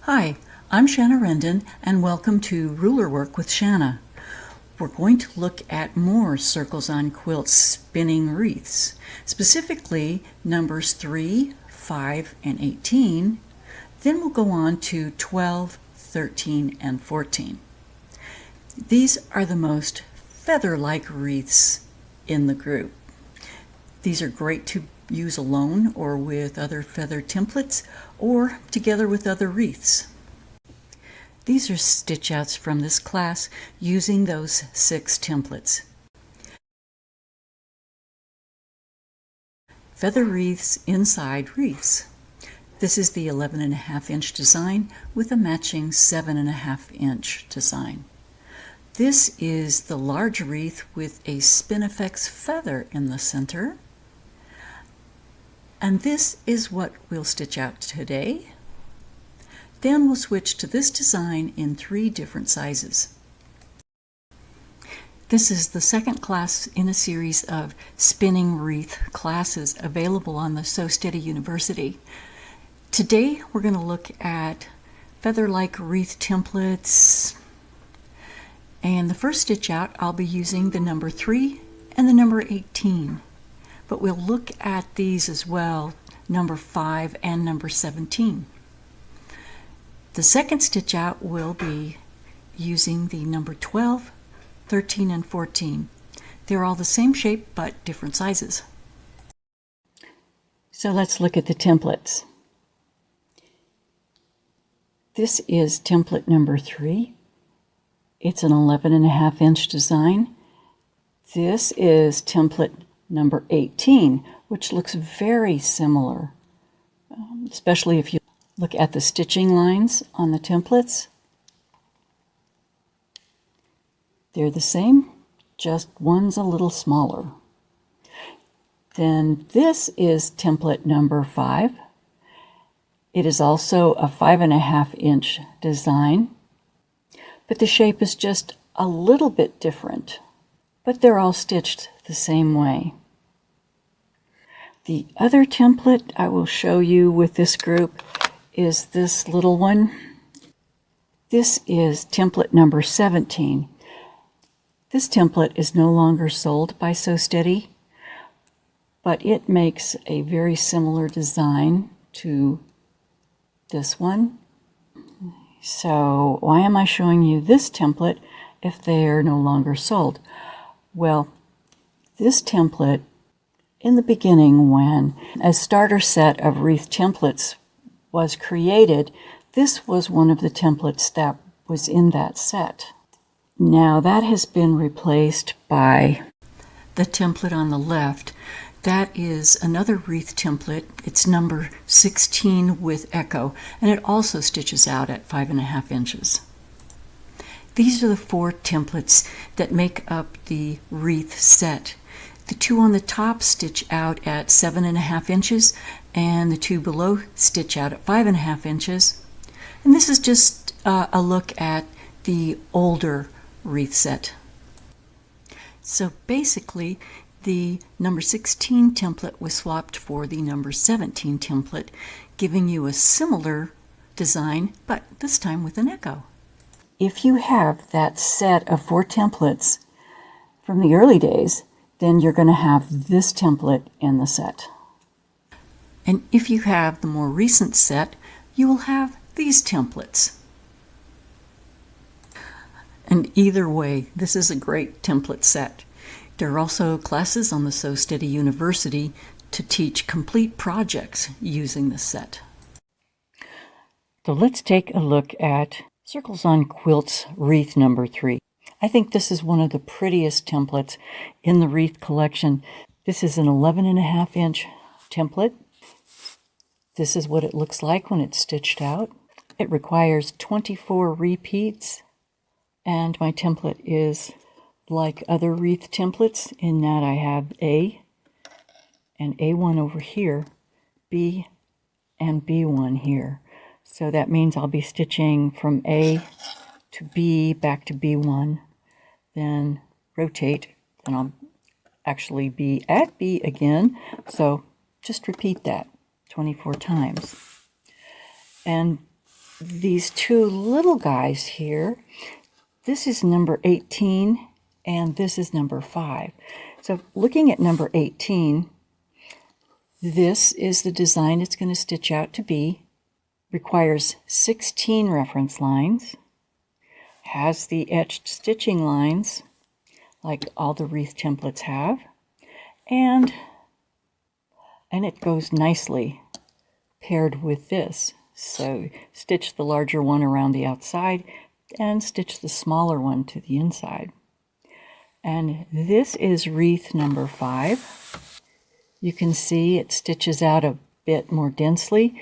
Hi, I'm Shanna Rendon, and welcome to Ruler Work with Shanna. We're going to look at more Circles on Quilts spinning wreaths, specifically numbers 3, 5, and 18. Then we'll go on to 12, 13, and 14. These are the most feather-like wreaths in the group. These are great to use alone or with other feather templates or together with other wreaths. These are stitch outs from this class using those 6 templates. Feather wreaths inside wreaths. This is the 11.5 inch design with a matching 7.5 inch design. This is the large wreath with a Spinifex feather in the center. And this is what we'll stitch out today. Then we'll switch to this design in 3 different sizes. This is the second class in a series of spinning wreath classes available on the Sew Steady University. Today we're going to look at feather-like wreath templates. And the first stitch out I'll be using the number 3 and the number 18. But we'll look at these as well, number 5 and number 17. The second stitch out will be using the number 12, 13, and 14. They're all the same shape but different sizes. So let's look at the templates. This is template number 3. It's an 11.5 inch design. This is template number 18, which looks very similar, especially if you look at the stitching lines on the templates. They're the same, just one's a little smaller. Then this is template number 5. It is also a 5.5 inch design, but the shape is just a little bit different, but they're all stitched the same way. The other template I will show you with this group is this little one. This is template number 17. This template is no longer sold by Sew Steady, but it makes a very similar design to this one. So why am I showing you this template if they are no longer sold? Well, this template, in the beginning when a starter set of wreath templates was created, this was one of the templates that was in that set. Now that has been replaced by the template on the left. That is another wreath template. It's number 16 with echo, and it also stitches out at 5.5 inches. These are the 4 templates that make up the wreath set. The 2 on the top stitch out at 7.5 inches, and the 2 below stitch out at 5.5 inches. And this is just a look at the older wreath set. So basically, the number 16 template was swapped for the number 17 template, giving you a similar design, but this time with an echo. If you have that set of 4 templates from the early days, then you're going to have this template in the set. And if you have the more recent set, you will have these templates. And either way, this is a great template set. There are also classes on the Sew Steady University to teach complete projects using this set. So let's take a look at Circles on Quilts wreath number 3. I think this is one of the prettiest templates in the wreath collection. This is an 11.5 inch template. This is what it looks like when it's stitched out. It requires 24 repeats, and my template is like other wreath templates in that I have A and A1 over here, B and B1 here. So that means I'll be stitching from A to B back to B1, then rotate, and I'll actually be at B again. So just repeat that 24 times. And these two little guys here, this is number 18 and this is number 5. So looking at number 18, this is the design it's going to stitch out to be. Requires 16 reference lines, has the etched stitching lines like all the wreath templates have, and it goes nicely paired with this. So stitch the larger one around the outside and stitch the smaller one to the inside. And this is wreath number 5. You can see it stitches out a bit more densely.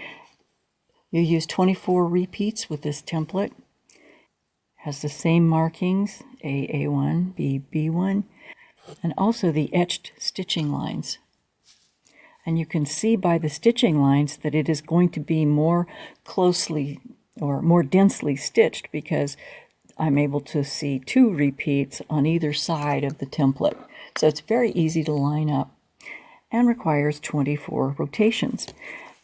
You use 24 repeats with this template. Has the same markings, A1, B1, and also the etched stitching lines. And you can see by the stitching lines that it is going to be more closely or more densely stitched because I'm able to see 2 repeats on either side of the template. So it's very easy to line up and requires 24 rotations.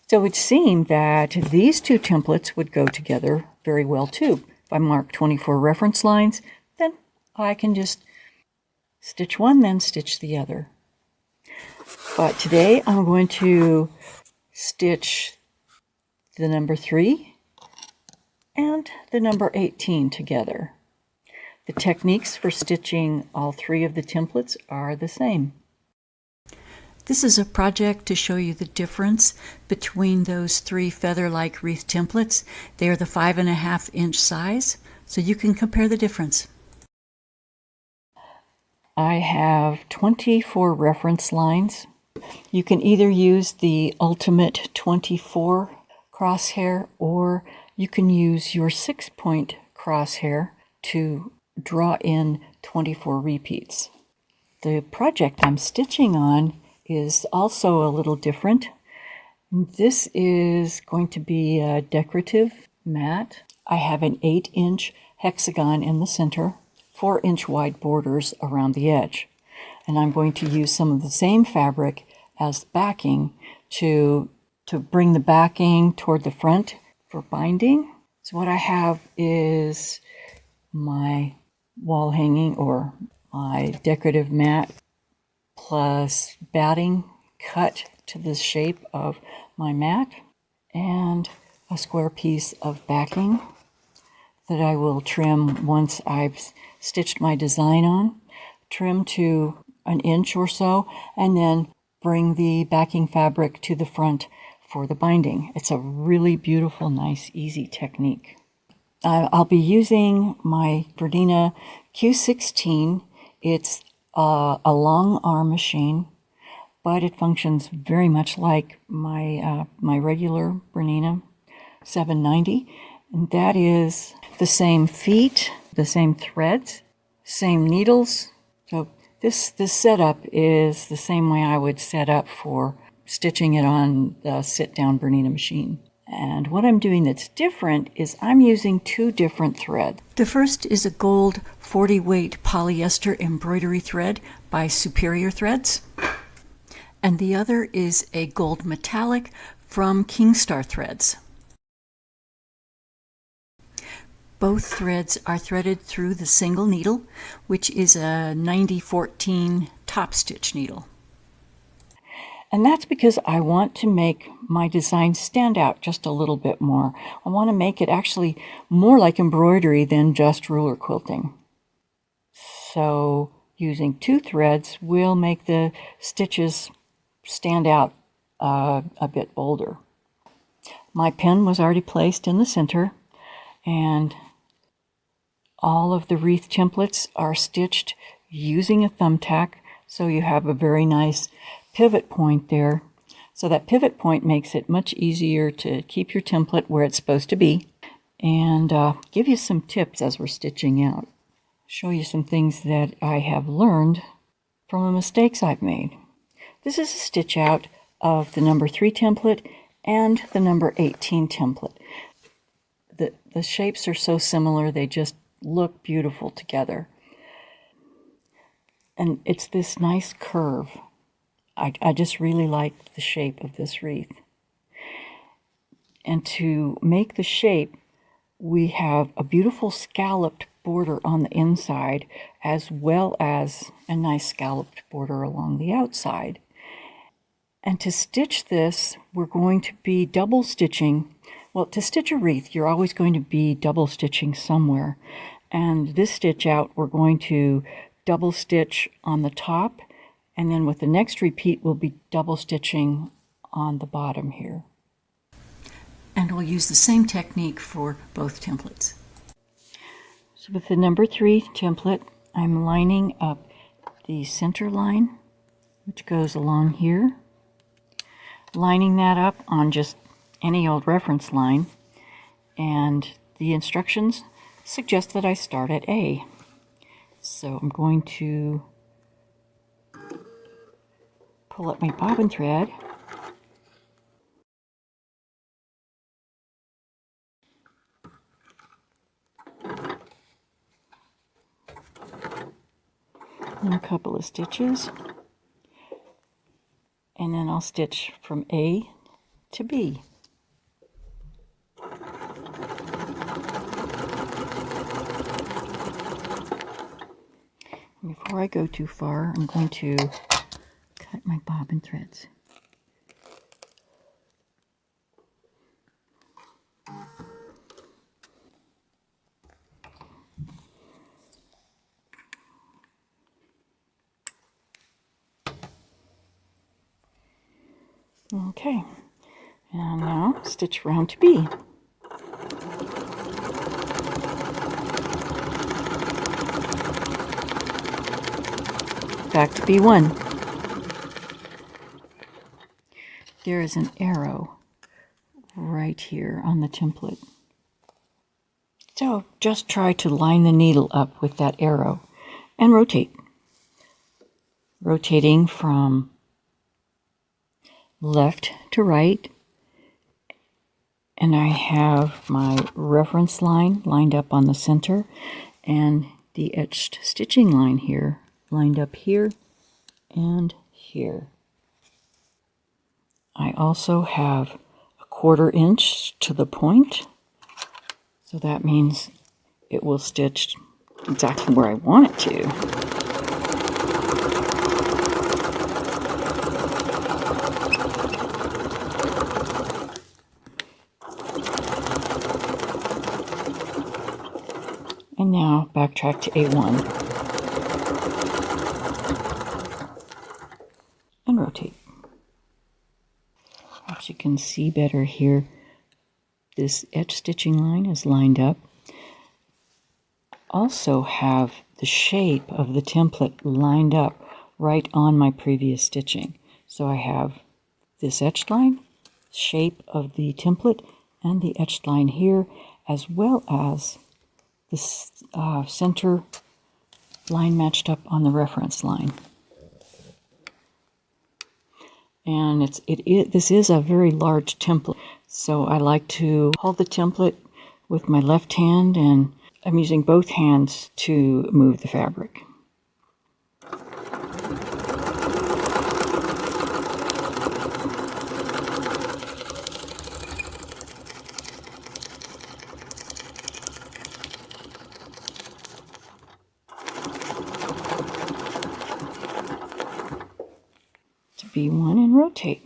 So it would seem that these two templates would go together very well too. If I mark 24 reference lines, then I can just stitch one, then stitch the other. But today I'm going to stitch the number 3 and the number 18 together. The techniques for stitching all 3 of the templates are the same. This is a project to show you the difference between those 3 feather-like wreath templates. They are the 5.5 inch size, so you can compare the difference. I have 24 reference lines. You can either use the Ultimate 24 crosshair or you can use your 6-point crosshair to draw in 24 repeats. The project I'm stitching on is also a little different. This is going to be a decorative mat. I have an 8-inch hexagon in the center, 4-inch wide borders around the edge. And I'm going to use some of the same fabric as backing to bring the backing toward the front for binding. So what I have is my wall hanging or my decorative mat plus batting cut to the shape of my mat and a square piece of backing that I will trim once I've stitched my design on. Trim to 1 inch or so and then bring the backing fabric to the front for the binding. It's a really beautiful, nice, easy technique. I'll be using my Bernina Q16. It's a long arm machine, but it functions very much like my regular Bernina 790. And that is the same feet, the same threads, same needles. So this setup is the same way I would set up for stitching it on the sit-down Bernina machine. And what I'm doing that's different is I'm using 2 different threads. The first is a gold 40-weight polyester embroidery thread by Superior Threads. And the other is a gold metallic from Kingstar Threads. Both threads are threaded through the single needle, which is a 9014 top stitch needle. And that's because I want to make my design stand out just a little bit more. I want to make it actually more like embroidery than just ruler quilting. So using 2 threads will make the stitches stand out a bit bolder. My pen was already placed in the center, and all of the wreath templates are stitched using a thumbtack, so you have a very nice pivot point there. So that pivot point makes it much easier to keep your template where it's supposed to be and give you some tips as we're stitching out. Show you some things that I have learned from the mistakes I've made. This is a stitch out of the number 3 template and the number 18 template. The shapes are so similar, they just look beautiful together. And it's this nice curve. I just really like the shape of this wreath. And to make the shape, we have a beautiful scalloped border on the inside, as well as a nice scalloped border along the outside. And to stitch this, we're going to be double stitching. Well, to stitch a wreath, you're always going to be double stitching somewhere. And this stitch out, we're going to double stitch on the top, and then with the next repeat, we'll be double stitching on the bottom here. And we'll use the same technique for both templates. So with the number 3 template, I'm lining up the center line, which goes along here, lining that up on just any old reference line, and the instructions suggest that I start at A. So I'm going to pull up my bobbin thread, and a couple of stitches, and then I'll stitch from A to B. Before I go too far, I'm going to cut my bobbin threads. Okay, and now stitch round to B. Back to B1. There is an arrow right here on the template. So just try to line the needle up with that arrow and rotate. Rotating from left to right, and I have my reference line lined up on the center and the etched stitching line here lined up here and here. I also have a 1/4 inch to the point, so that means it will stitch exactly where I want it to. And now backtrack to A1 and rotate. Perhaps you can see better here. This edge stitching line is lined up. Also have the shape of the template lined up right on my previous stitching. So I have this etched line, shape of the template, and the etched line here, as well as this center line matched up on the reference line. And this is a very large template, so I like to hold the template with my left hand, and I'm using both hands to move the fabric. B1 and rotate.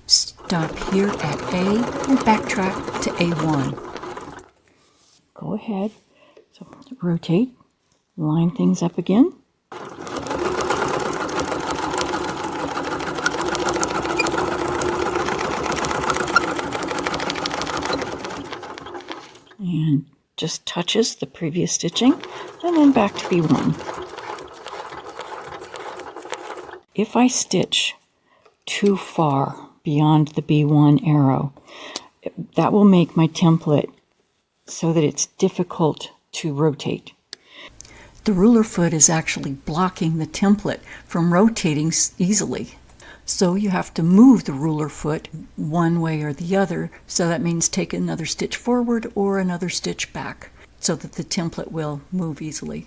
Stop here at A and backtrack to A1. Go ahead, so rotate, line things up again. And just touches the previous stitching, and then back to B1. If I stitch too far beyond the B1 arrow, that will make my template so that it's difficult to rotate. The ruler foot is actually blocking the template from rotating easily. So you have to move the ruler foot one way or the other. So that means take another stitch forward or another stitch back. so that the template will move easily.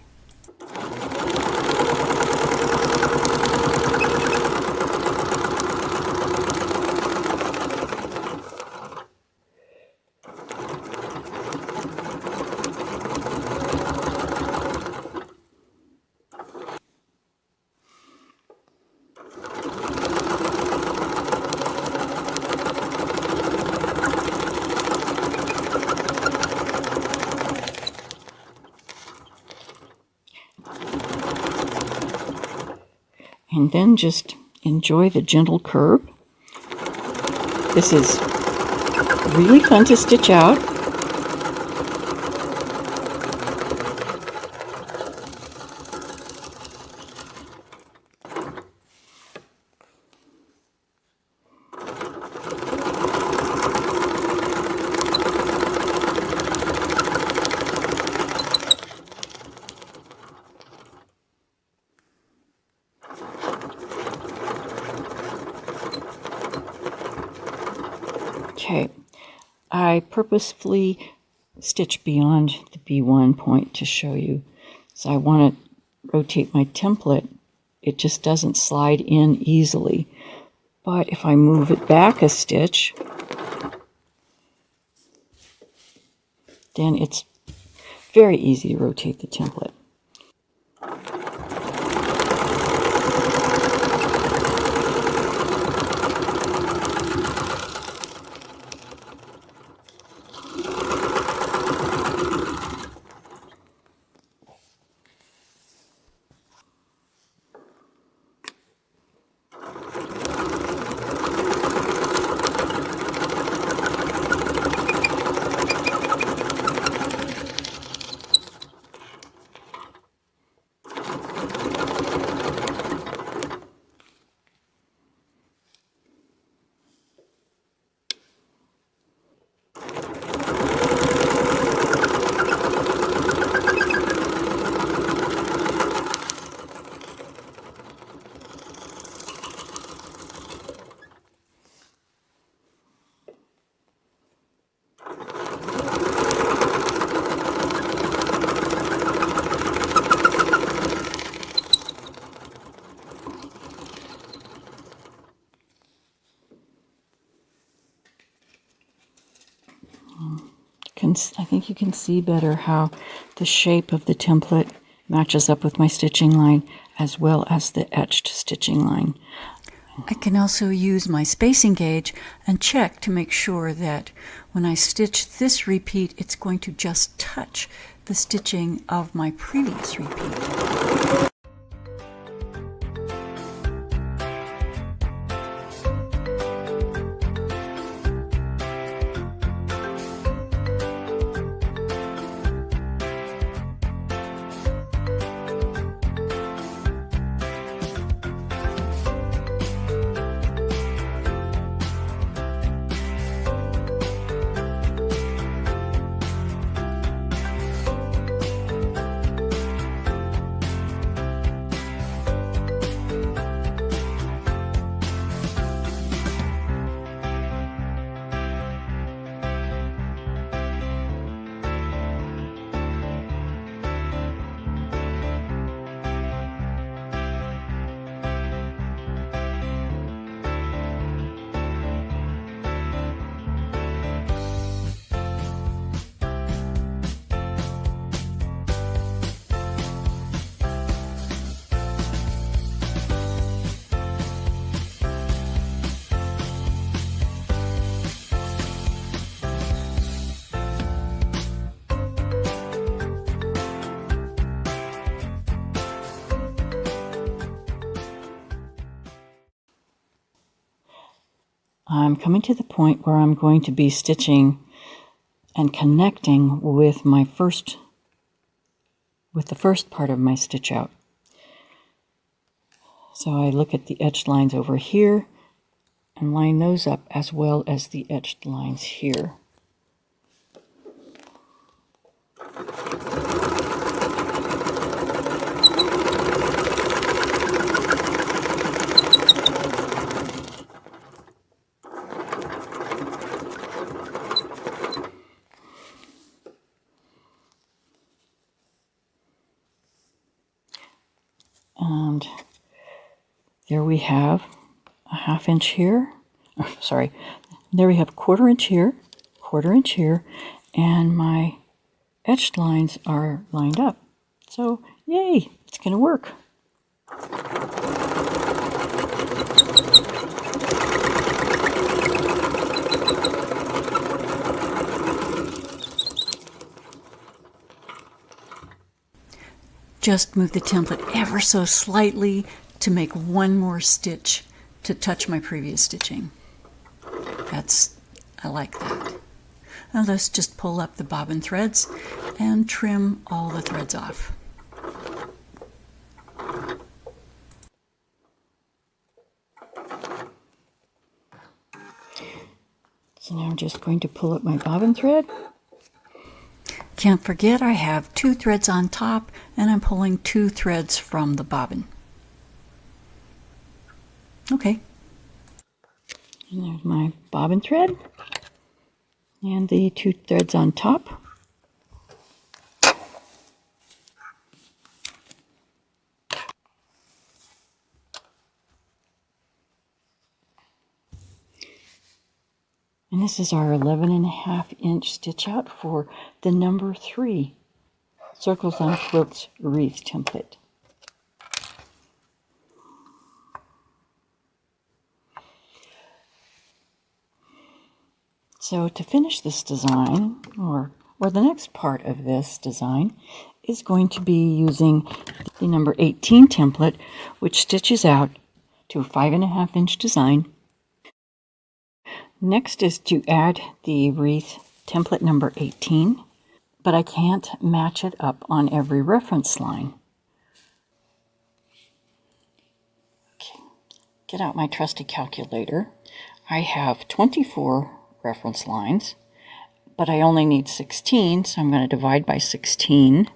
And then just enjoy the gentle curve. This is really fun to stitch out. Okay, I purposefully stitch beyond the B1 point to show you. So I want to rotate my template. It just doesn't slide in easily. But if I move it back a stitch, then it's very easy to rotate the template. I think you can see better how the shape of the template matches up with my stitching line as well as the etched stitching line. I can also use my spacing gauge and check to make sure that when I stitch this repeat, it's going to just touch the stitching of my previous repeat. I'm coming to the point where I'm going to be stitching and connecting with the first part of my stitch out. So I look at the etched lines over here and line those up as well as the etched lines here. And there we have a 1/2 inch here. Oh, sorry, there we have 1/4 inch here, 1/4 inch here, and my etched lines are lined up. So yay, it's going to work. Just move the template ever so slightly to make one more stitch to touch my previous stitching. I like that. Now let's just pull up the bobbin threads and trim all the threads off. So now I'm just going to pull up my bobbin thread. Can't forget I have 2 threads on top, and I'm pulling 2 threads from the bobbin. Okay. And there's my bobbin thread and the 2 threads on top. And this is our 11.5 inch stitch out for the number 3 Circles on Quilts wreath template. So to finish this design, or the next part of this design, is going to be using the number 18 template, which stitches out to a 5.5 inch design. Next is to add the wreath template number 18, but I can't match it up on every reference line. Okay. Get out my trusty calculator. I have 24 reference lines, but I only need 16, so I'm going to divide by 16.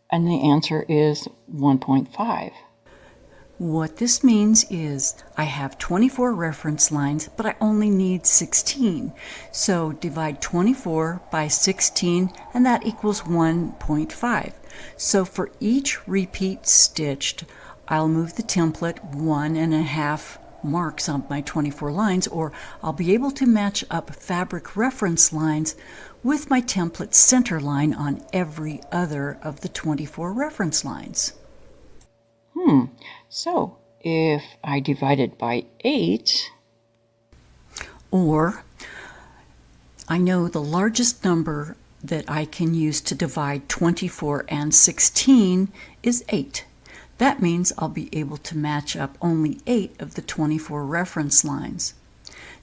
And the answer is 1.5. What this means is I have 24 reference lines, but I only need 16. So divide 24 by 16, and that equals 1.5. So for each repeat stitched, I'll move the template 1.5 marks on my 24 lines, or I'll be able to match up fabric reference lines with my template center line on every other of the 24 reference lines. So if I divide it by 8, or I know the largest number that I can use to divide 24 and 16 is 8. That means I'll be able to match up only 8 of the 24 reference lines.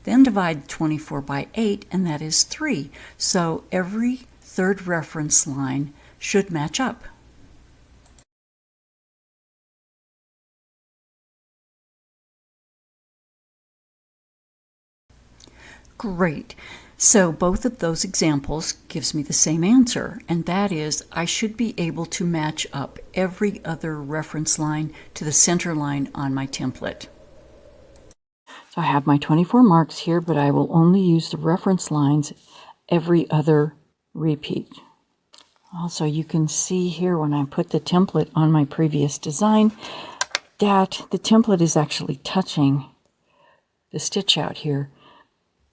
Then divide 24 by 8, and that is 3. So every third reference line should match up. Great. So both of those examples gives me the same answer, and that is I should be able to match up every other reference line to the center line on my template. So I have my 24 marks here, but I will only use the reference lines every other repeat. Also, you can see here when I put the template on my previous design that the template is actually touching the stitch out here.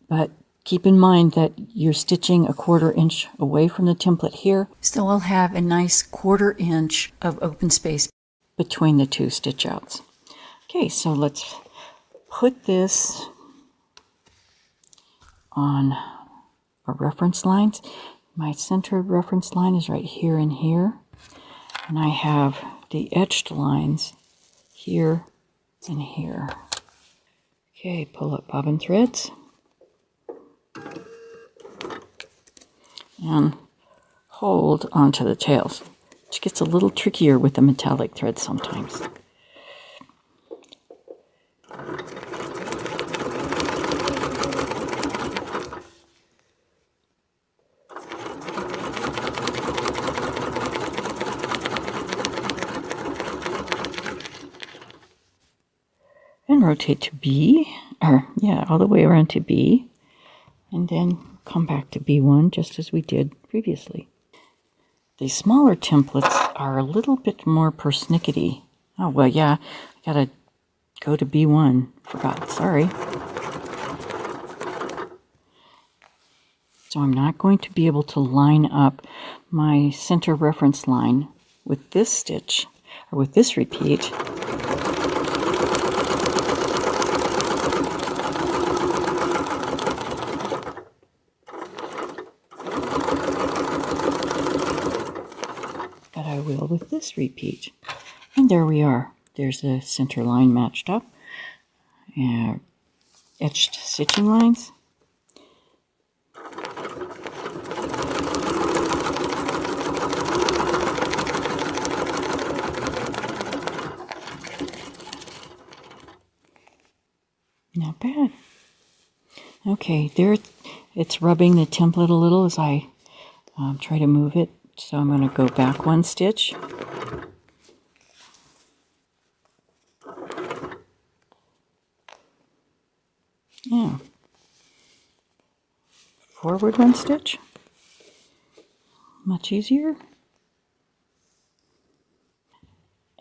But keep in mind that you're stitching a 1/4 inch away from the template here. So I'll have a nice 1/4 inch of open space between the 2 stitch outs. Okay, so let's put this on our reference lines. My centered reference line is right here and here. And I have the etched lines here and here. Okay, pull up bobbin threads. And hold onto the tails, which gets a little trickier with the metallic thread sometimes. And rotate to B, all the way around to B, and then come back to B1 just as we did previously. The smaller templates are a little bit more persnickety. Oh, well, yeah, I gotta go to B1. Forgot, sorry. So I'm not going to be able to line up my center reference line with this stitch, or with this repeat. But I will with this repeat. And there we are. There's the center line matched up. Etched stitching lines. Not bad. Okay, there it's rubbing the template a little as I try to move it. So I'm going to go back one stitch. Yeah. Forward one stitch. Much easier.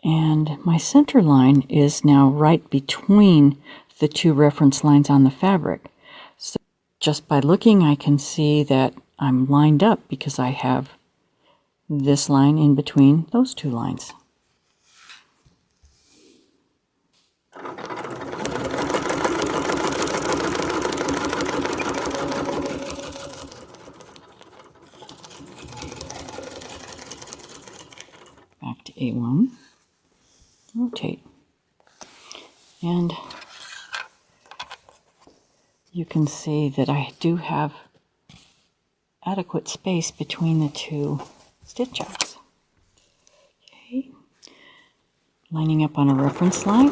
And my center line is now right between the two reference lines on the fabric. So just by looking, I can see that I'm lined up because I have this line in between those two lines. Back to A1. Rotate. And you can see that I do have adequate space between the two stitch outs. Okay. Lining up on a reference line.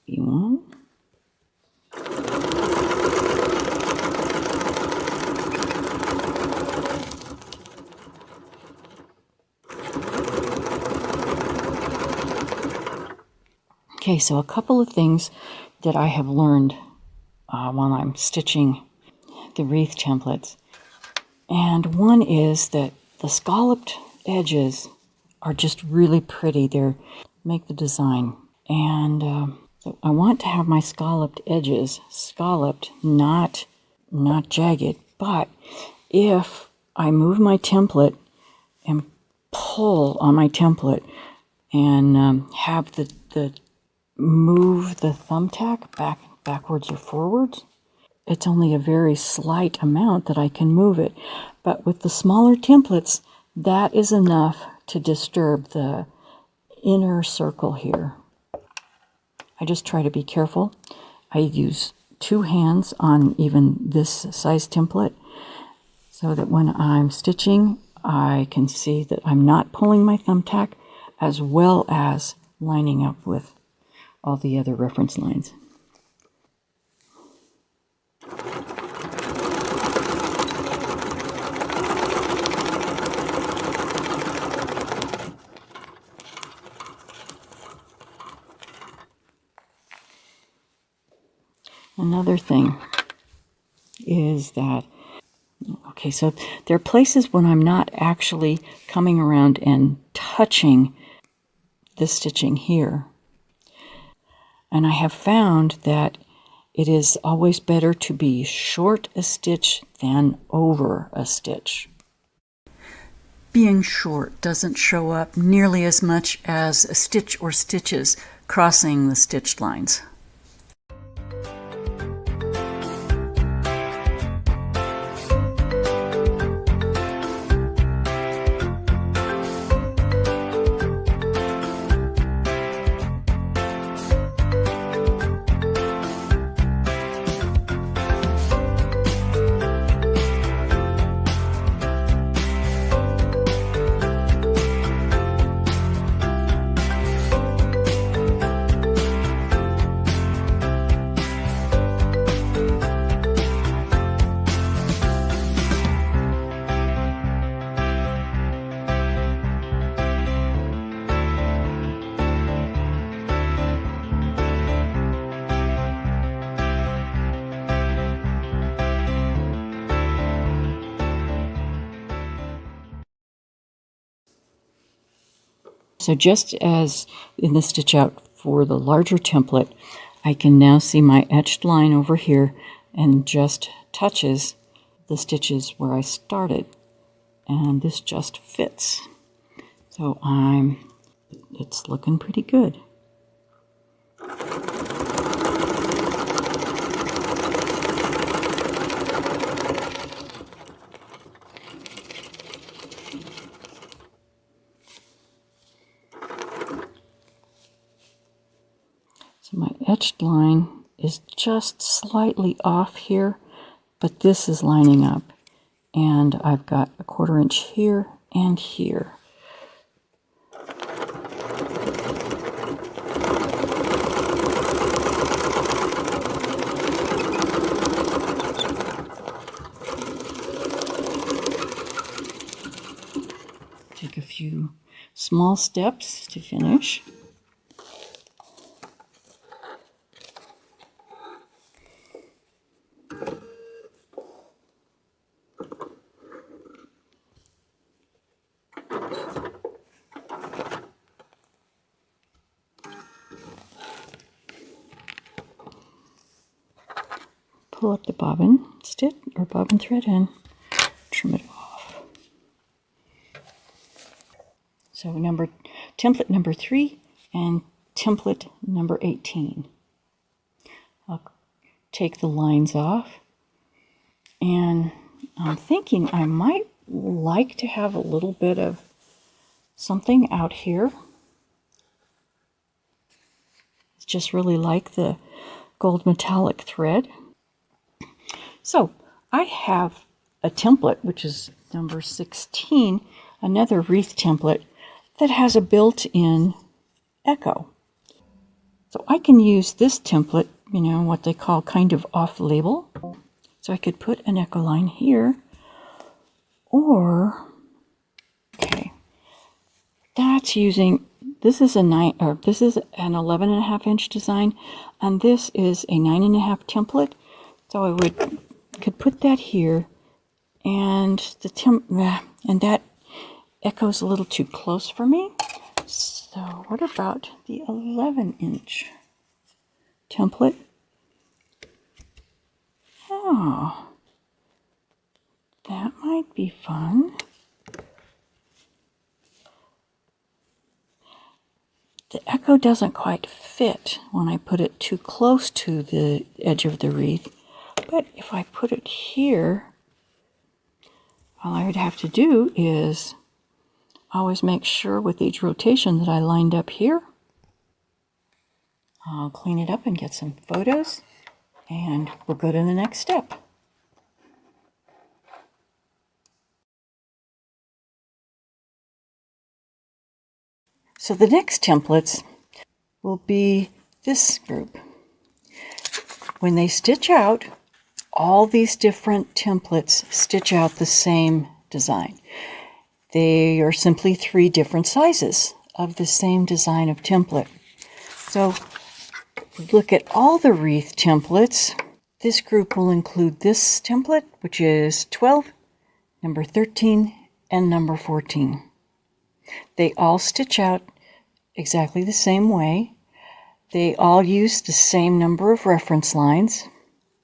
E1. Okay, so a couple of things that I have learned while I'm stitching the wreath templates. And one is that the scalloped edges are just really pretty. They make the design. And so I want to have my scalloped edges scalloped, not jagged. But if I move my template and pull on my template and have the move the thumbtack backwards or forwards, it's only a very slight amount that I can move it. But with the smaller templates, that is enough to disturb the inner circle here. I just try to be careful. I use two hands on even this size template so that when I'm stitching, I can see that I'm not pulling my thumbtack as well as lining up with all the other reference lines. Another thing is that, okay, so there are places when I'm not actually coming around and touching the stitching here. And I have found that it is always better to be short a stitch than over a stitch. Being short doesn't show up nearly as much as a stitch or stitches crossing the stitched lines. So just as in the stitch out for the larger template, I can now see my etched line over here and just touches the stitches where I started. And this just fits. So it's looking pretty good. So my etched line is just slightly off here, but this is lining up. And I've got a 1/4 inch here and here. Take a few small steps to finish. Pull up the bobbin stitch or bobbin thread and trim it off. So template number 3 and template number 18. I'll take the lines off, and I'm thinking I might like to have a little bit of something out here. It's just really like the gold metallic thread. So I have a template, which is number 16, another wreath template that has a built-in echo. So I can use this template, what they call kind of off-label. So I could put an echo line here, or, okay, that's using, this is an 11.5 inch design, and this is a 9.5 template. So I could put that here, and that echoes a little too close for me. So what about the 11 inch template? Oh, that might be fun. The echo doesn't quite fit when I put it too close to the edge of the wreath, but if I put it here, all I would have to do is always make sure with each rotation that I lined up here. I'll clean it up and get some photos, and we'll go to the next step. So the next templates will be this group. When they stitch out, all these different templates stitch out the same design. They are simply 3 different sizes of the same design of template. So look at all the wreath templates. This group will include this template, which is 12, number 13, and number 14. They all stitch out exactly the same way. They all use the same number of reference lines.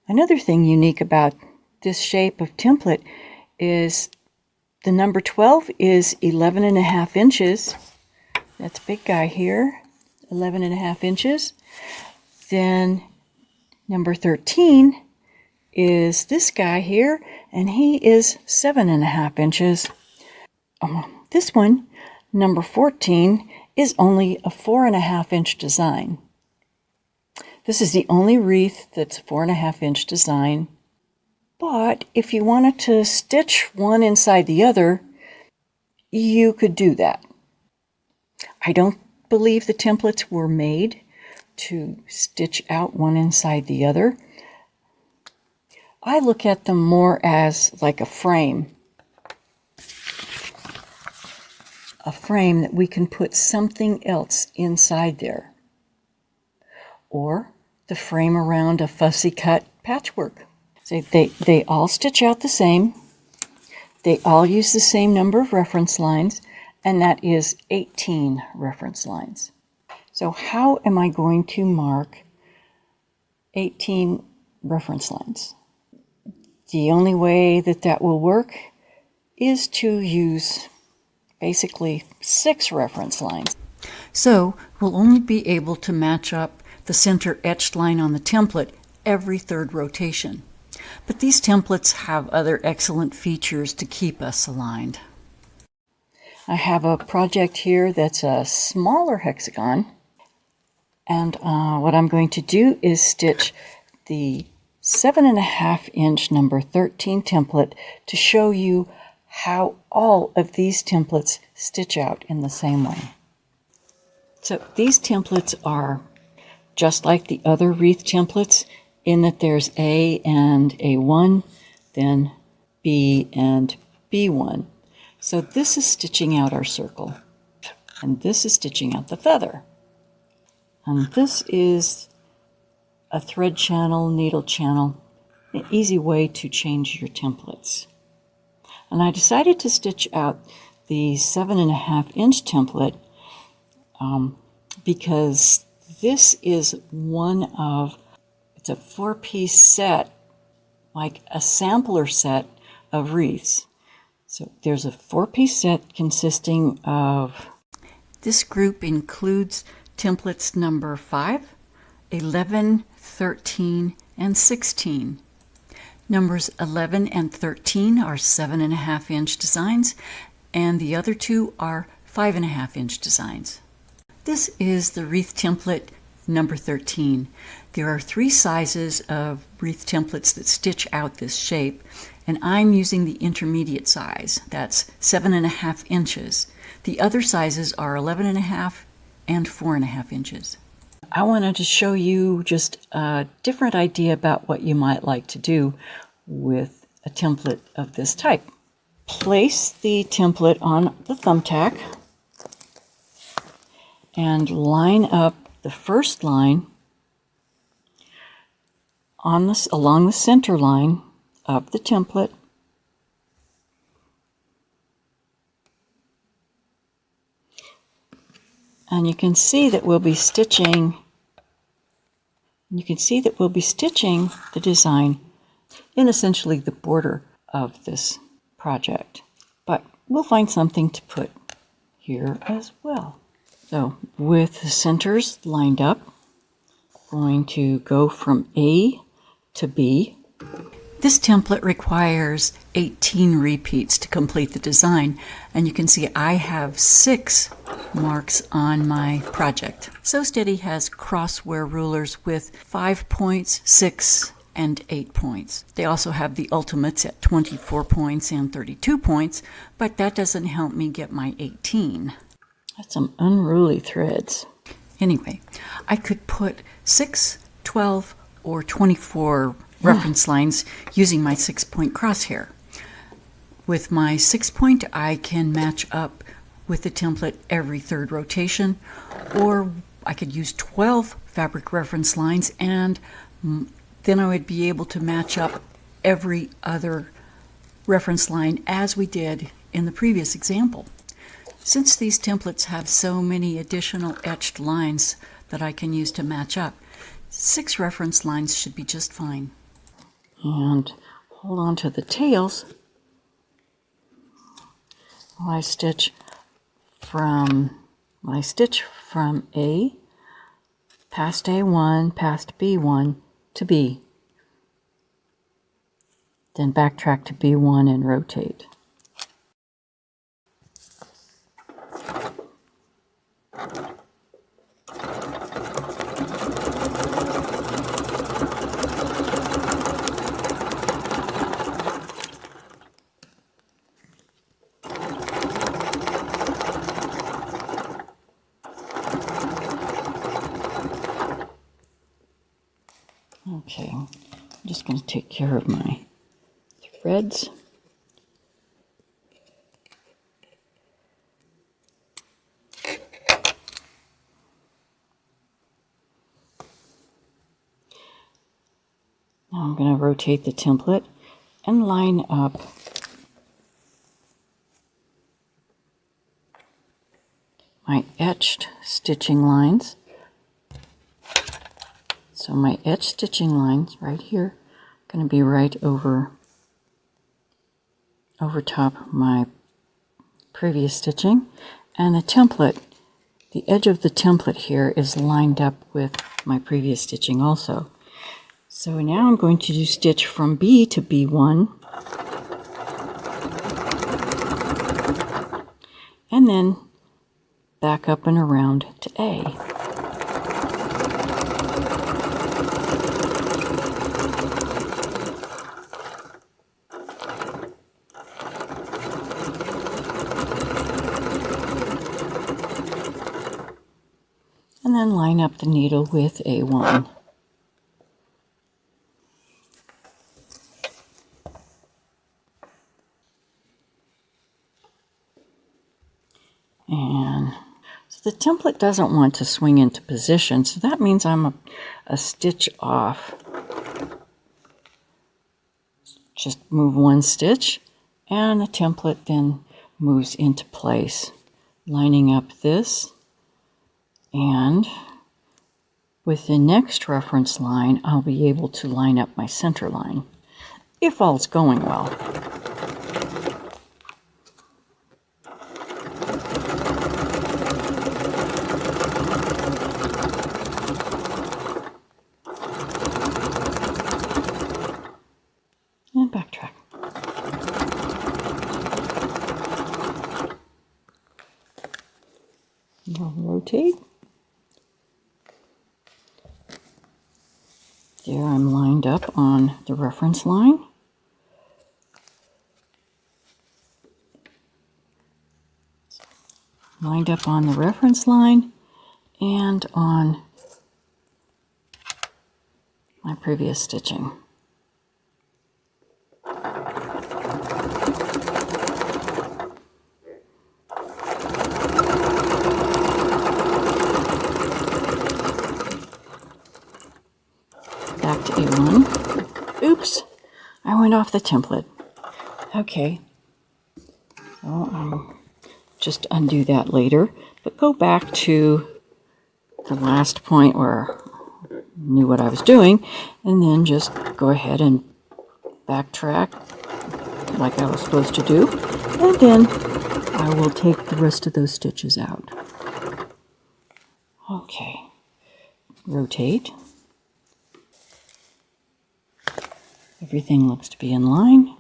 Another thing unique about this shape of template is the number 12 is 11.5 inches. That's a big guy here, 11.5 inches. Then number 13 is this guy here, and he is 7.5 inches. This one, number 14, is only a 4.5 inch design. This is the only wreath that's a 4.5 inch design. But if you wanted to stitch one inside the other, you could do that. I don't believe the templates were made to stitch out one inside the other. I look at them more as like a frame that we can put something else inside there, or the frame around a fussy cut patchwork. So they all stitch out the same. They all use the same number of reference lines, and that is 18 reference lines. So how am I going to mark 18 reference lines? The only way that that will work is to use basically 6 reference lines. So we'll only be able to match up the center etched line on the template every 3rd rotation. But these templates have other excellent features to keep us aligned. I have a project here that's a smaller hexagon, and what I'm going to do is stitch the 7.5 inch number 13 template to show you how all of these templates stitch out in the same way. So these templates are just like the other wreath templates in that there's A and A1, then B and B1. So this is stitching out our circle, and this is stitching out the feather. And this is a thread channel, needle channel, an easy way to change your templates. And I decided to stitch out the 7.5 inch template because this is it's a 4-piece set, like a sampler set of wreaths. So there's a 4-piece set consisting of, this group includes templates number 5, 11, 13, and 16. Numbers 11 and 13 are 7.5 inch designs, and the other 2 are 5.5 inch designs. This is the wreath template number 13. There are 3 sizes of wreath templates that stitch out this shape, and I'm using the intermediate size. That's 7.5 inches. The other sizes are 11.5 and 4.5 inches. I wanted to show you just a different idea about what you might like to do with a template of this type. Place the template on the thumbtack and line up the first line along the center line of the template. And you can see that we'll be stitching the design in essentially the border of this project. But we'll find something to put here as well. So with the centers lined up, I'm going to go from A to B. This template requires 18 repeats to complete the design, and you can see I have 6 marks on my project. So Steady has crosswear rulers with 5 points, 6, and 8 points. They also have the ultimates at 24 points and 32 points, but that doesn't help me get my 18. That's some unruly threads. Anyway, I could put 6, 12, or 24 reference lines using my 6-point crosshair. With my 6-point, I can match up with the template every 3rd rotation, or I could use 12 fabric reference lines, and then I would be able to match up every other reference line as we did in the previous example. Since these templates have so many additional etched lines that I can use to match up, 6 reference lines should be just fine. And hold on to the tails while I stitch from A past A1, past B1 to B. Then backtrack to B1 and rotate. Okay, I'm just going to take care of my threads. Now I'm going to rotate the template and line up my etched stitching lines. So my etched stitching lines right here are going to be right over top my previous stitching, and the template, the edge of the template here is lined up with my previous stitching also. So now I'm going to do stitch from B to B1, and then back up and around to A. And then line up the needle with A1. And so the template doesn't want to swing into position, so that means I'm a stitch off. Just move one stitch, and the template then moves into place, lining up this. And with the next reference line, I'll be able to line up my center line, if all's going well. And backtrack. We'll rotate. There, I'm lined up on the reference line. Lined up on the reference line and on my previous stitching. Back to A1. Oops, I went off the template. Okay, so I'll just undo that later, but go back to the last point where I knew what I was doing, and then just go ahead and backtrack like I was supposed to do, and then I will take the rest of those stitches out. Okay, rotate. Everything looks to be in line.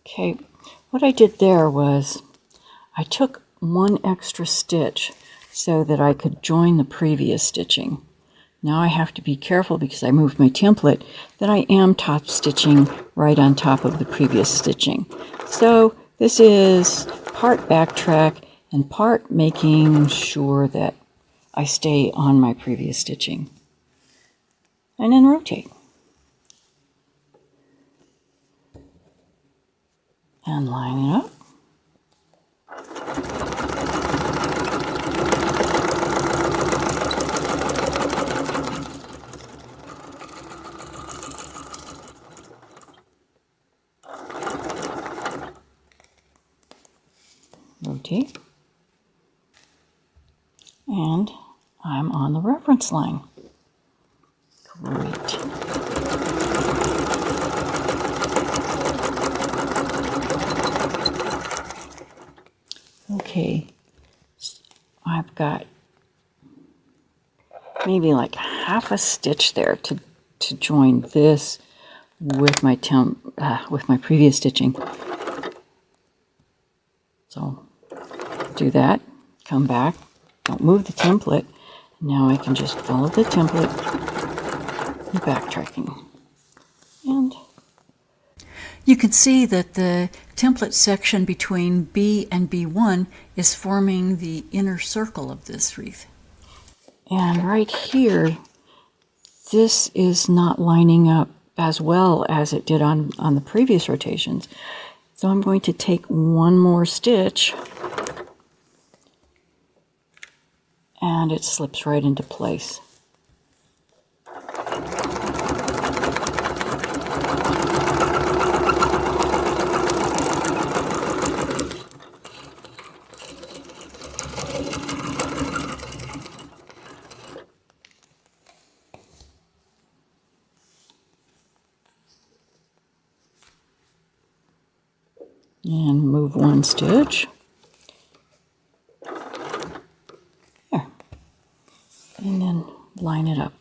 Okay, what I did there was I took one extra stitch so that I could join the previous stitching. Now I have to be careful because I moved my template that I am top stitching right on top of the previous stitching. So this is part backtrack and part making sure that I stay on my previous stitching. And then rotate. And line it up. Rotate, and I'm on the reference line. Great. Okay, I've got maybe like half a stitch there to join this with my previous stitching. So do that, come back, don't move the template. Now I can just follow the template and backtracking. And you can see that the template section between B and B1 is forming the inner circle of this wreath. And right here, this is not lining up as well as it did on the previous rotations. So I'm going to take one more stitch and it slips right into place. And move one stitch. There. And then line it up.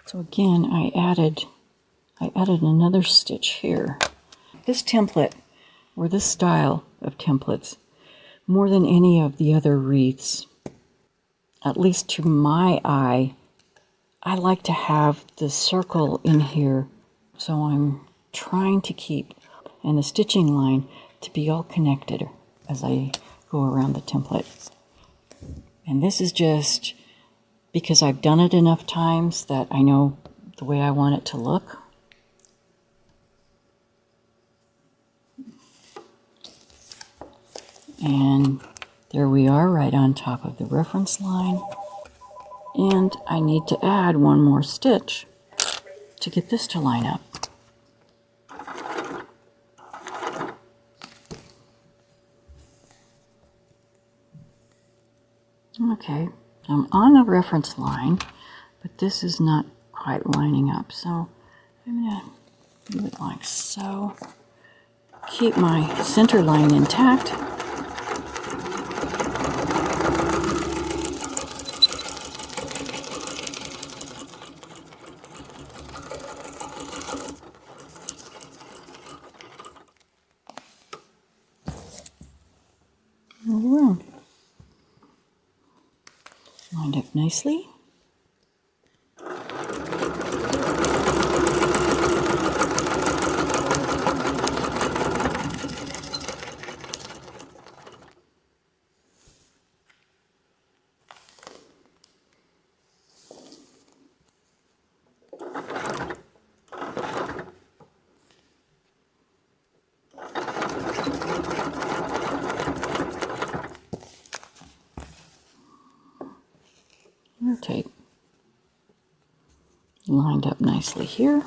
So again, I added another stitch here. This template, or this style of templates, more than any of the other wreaths, at least to my eye, I like to have the circle in here. So I'm trying to keep, and the stitching line to be all connected as I go around the template. And this is just because I've done it enough times that I know the way I want it to look. And there we are, right on top of the reference line. And I need to add one more stitch to get this to line up. Okay, I'm on the reference line, but this is not quite lining up, so I'm going to do it like so. Keep my center line intact. All around. Lined up nicely. Rotate. Lined up nicely here.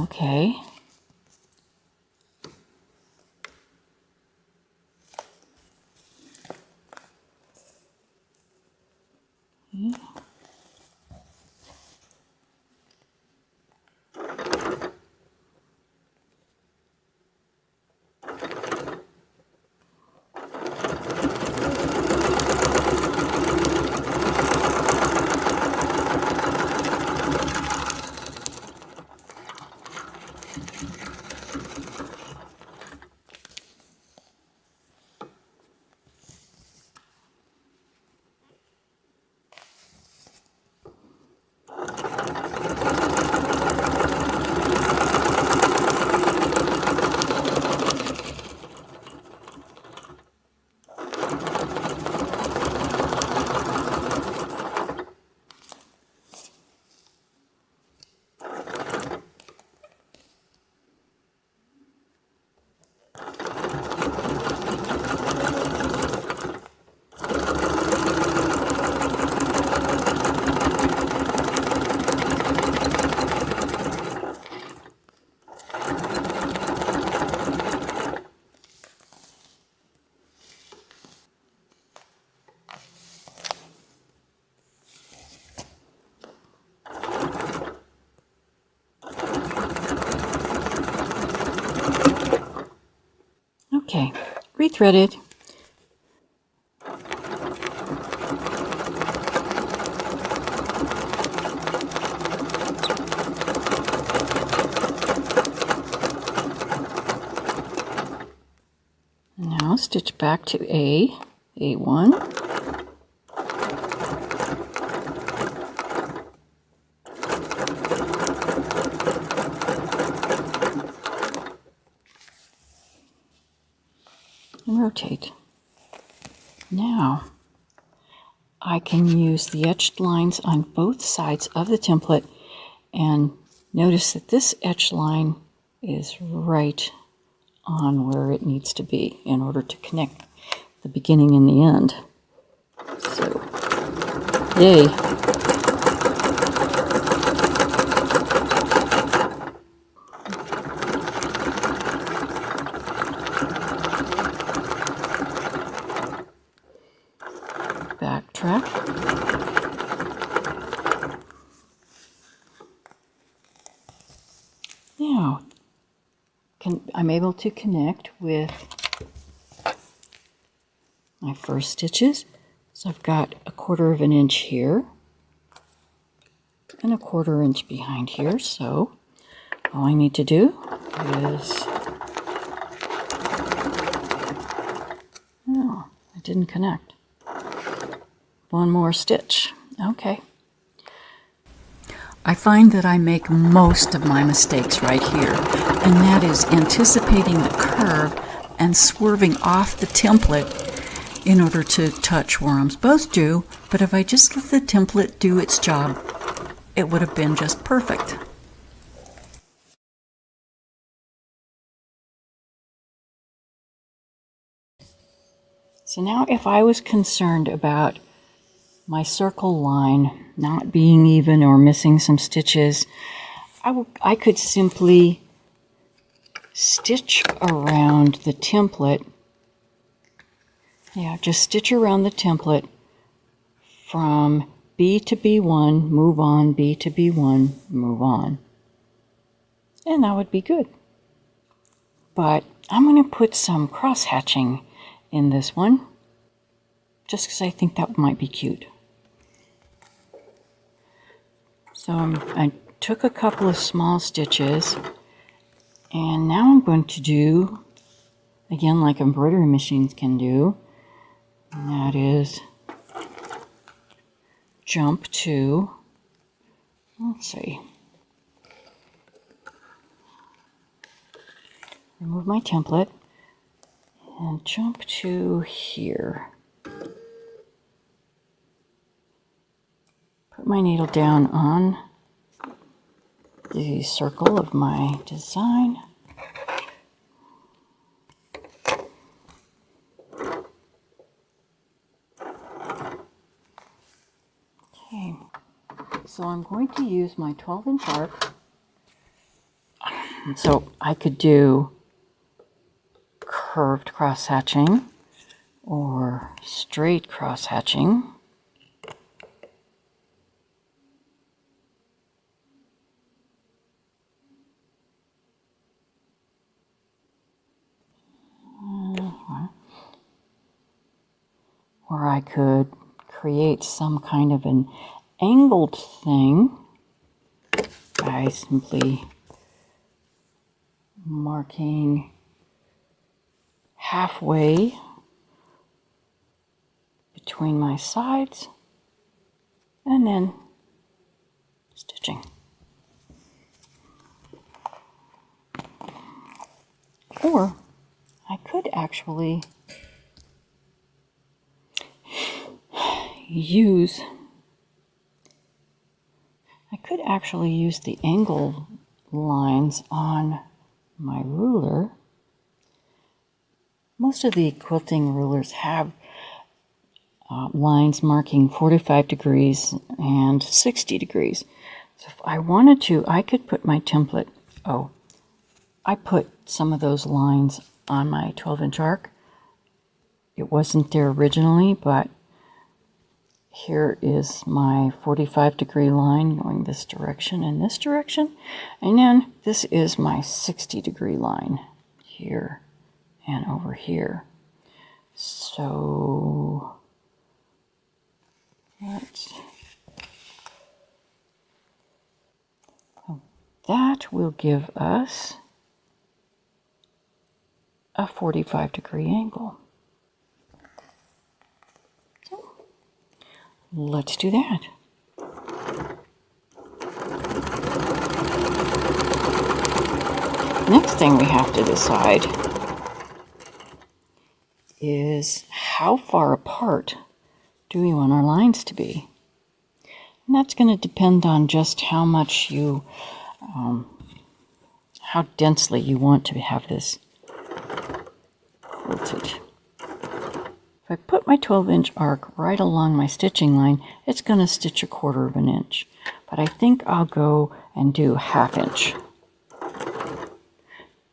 Okay. Okay, rethreaded. stitch back to A1. And rotate. Now I can use the etched lines on both sides of the template, and notice that this etched line is right on where it needs to be in order to connect the beginning and the end. So, yay! Backtrack. Now, I'm able to connect with my first stitches. So I've got 1/4 of an inch here and 1/4 inch behind here. So all I need to do is, oh, I didn't connect. One more stitch. Okay. I find that I make most of my mistakes right here, and that is anticipating the curve and swerving off the template in order to touch where I'm supposed to, but if I just let the template do its job, it would have been just perfect. So now if I was concerned about my circle line not being even or missing some stitches, I could simply stitch around the template. Yeah, just stitch around the template from B to B1, move on, B to B1, move on. And that would be good. But I'm going to put some cross-hatching in this one, just because I think that might be cute. So I took a couple of small stitches, and now I'm going to do, again, like embroidery machines can do, and that is jump to, let's see, remove my template and jump to here. Put my needle down on the circle of my design. Okay, so I'm going to use my 12-inch arc. So I could do curved cross-hatching or straight cross-hatching. Or I could create some kind of an angled thing by simply marking halfway between my sides and then stitching. Or I could actually use the angle lines on my ruler. Most of the quilting rulers have lines marking 45 degrees and 60 degrees. So if I wanted to, I could put my template, I put some of those lines on my 12-inch arc. It wasn't there originally, but here is my 45-degree line going this direction and this direction. And then this is my 60-degree line here and over here. So that will give us a 45-degree angle. let's do that. Next thing we have to decide is how far apart do we want our lines to be? And that's going to depend on just how much you, how densely you want to have this quilted. If I put my 12-inch arc right along my stitching line, it's going to stitch 1/4 of an inch. But I think I'll go and do 1/2 inch.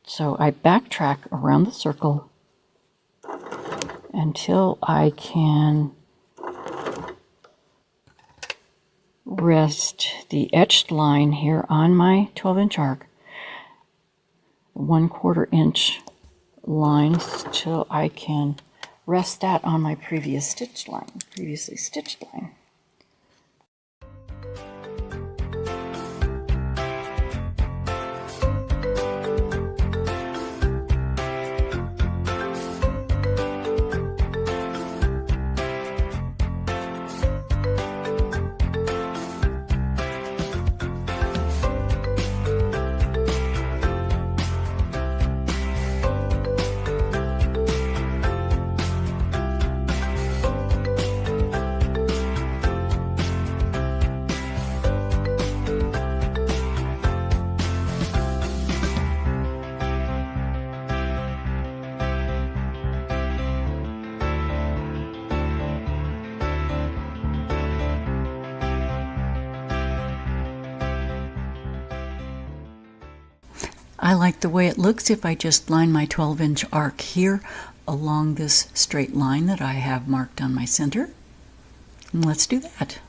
So I backtrack around the circle until I can rest the etched line here on my 12-inch arc, 1/4 inch lines, till I can rest that on my previously stitched line. I like the way it looks if I just line my 12-inch arc here along this straight line that I have marked on my center. And let's do that.